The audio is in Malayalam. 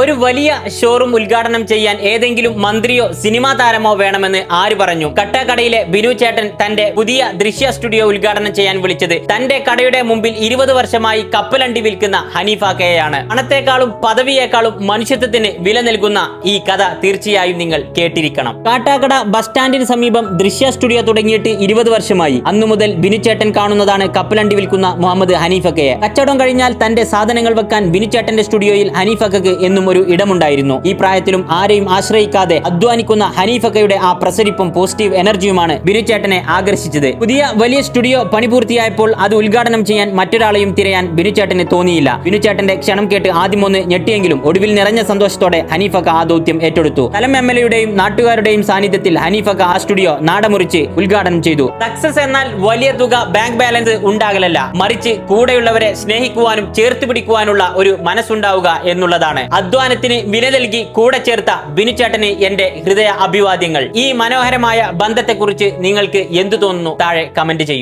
ഒരു വലിയ ഷോറൂം ഉദ്ഘാടനം ചെയ്യാൻ ഏതെങ്കിലും മന്ത്രിയോ സിനിമാ താരമോ വേണമെന്ന് ആര് പറഞ്ഞു? കട്ടക്കടയിലെ ബിനു ചേട്ടൻ തന്റെ പുതിയ ദൃശ്യ സ്റ്റുഡിയോ ഉദ്ഘാടനം ചെയ്യാൻ വിളിച്ചത് തന്റെ കടയുടെ മുമ്പിൽ 20 വർഷമായി കപ്പലണ്ടി വിൽക്കുന്ന ഹനീഫ കെയാണ്. പണത്തെക്കാളും പദവിയേക്കാളും മനുഷ്യത്വത്തിന് വില നൽകുന്ന ഈ കഥ തീർച്ചയായും നിങ്ങൾ കേട്ടിരിക്കണം. കാട്ടാക്കട ബസ് സ്റ്റാൻഡിന് സമീപം ദൃശ്യ സ്റ്റുഡിയോ തുടങ്ങിയിട്ട് 20 വർഷമായി. അന്നു മുതൽ ബിനു ചേട്ടൻ കാണുന്നതാണ് കപ്പലണ്ടി വിൽക്കുന്ന മുഹമ്മദ് ഹനീഫ കെയെ. കച്ചവടം കഴിഞ്ഞാൽ തന്റെ സാധനങ്ങൾ വെക്കാൻ ബിനു ചേട്ടന്റെ സ്റ്റുഡിയോയിൽ ഹനീഫക്ക് എന്നും ഒരു ഇടമുണ്ടായിരുന്നു. ഈ പ്രായത്തിലും ആരെയും ആശ്രയിക്കാതെ അധ്വാനിക്കുന്ന ഹനീഫക്കയുടെ ആ പ്രസരിപ്പും പോസിറ്റീവ് എനർജിയുമാണ് ബിനു ചേട്ടനെ ആകർഷിച്ചത്. പുതിയ വലിയ സ്റ്റുഡിയോ പണി പൂർത്തിയായപ്പോൾ അത് ഉദ്ഘാടനം ചെയ്യാൻ മറ്റൊരാളെയും തിരയാൻ ബിനു ചേട്ടന് തോന്നിയില്ല. ബിനു ചേട്ടന്റെ ക്ഷണം കേട്ട് ആദ്യം ഒന്ന് ഞെട്ടിയെങ്കിലും ഒടുവിൽ നിറഞ്ഞ സന്തോഷത്തോടെ ഹനീഫക്ക ആ ദൗത്യം ഏറ്റെടുത്തു. തലം MLA-യുടെയും നാട്ടുകാരുടെയും സാന്നിധ്യത്തിൽ ഹനീഫക്ക ആ സ്റ്റുഡിയോ നാടമുറിച്ച് ഉദ്ഘാടനം ചെയ്തു. സക്സസ് എന്നാൽ വലിയ തുക ബാങ്ക് ബാലൻസ് ഉണ്ടാകലല്ല, മറിച്ച് കൂടെയുള്ളവരെ സ്നേഹിക്കുവാനും ചേർത്ത് പിടിക്കുവാനുള്ള ഒരു മനസ്സുണ്ടാവുക എന്നുള്ളതാണ്. അധ്വാനത്തിന് വില നൽകി കൂടെ ചേർത്ത ബിനുചേട്ടന് എന്റെ ഹൃദയ അഭിവാദ്യങ്ങൾ. ഈ മനോഹരമായ ബന്ധത്തെക്കുറിച്ച് നിങ്ങൾക്ക് എന്തു തോന്നുന്നു? താഴെ കമന്റ് ചെയ്യൂ.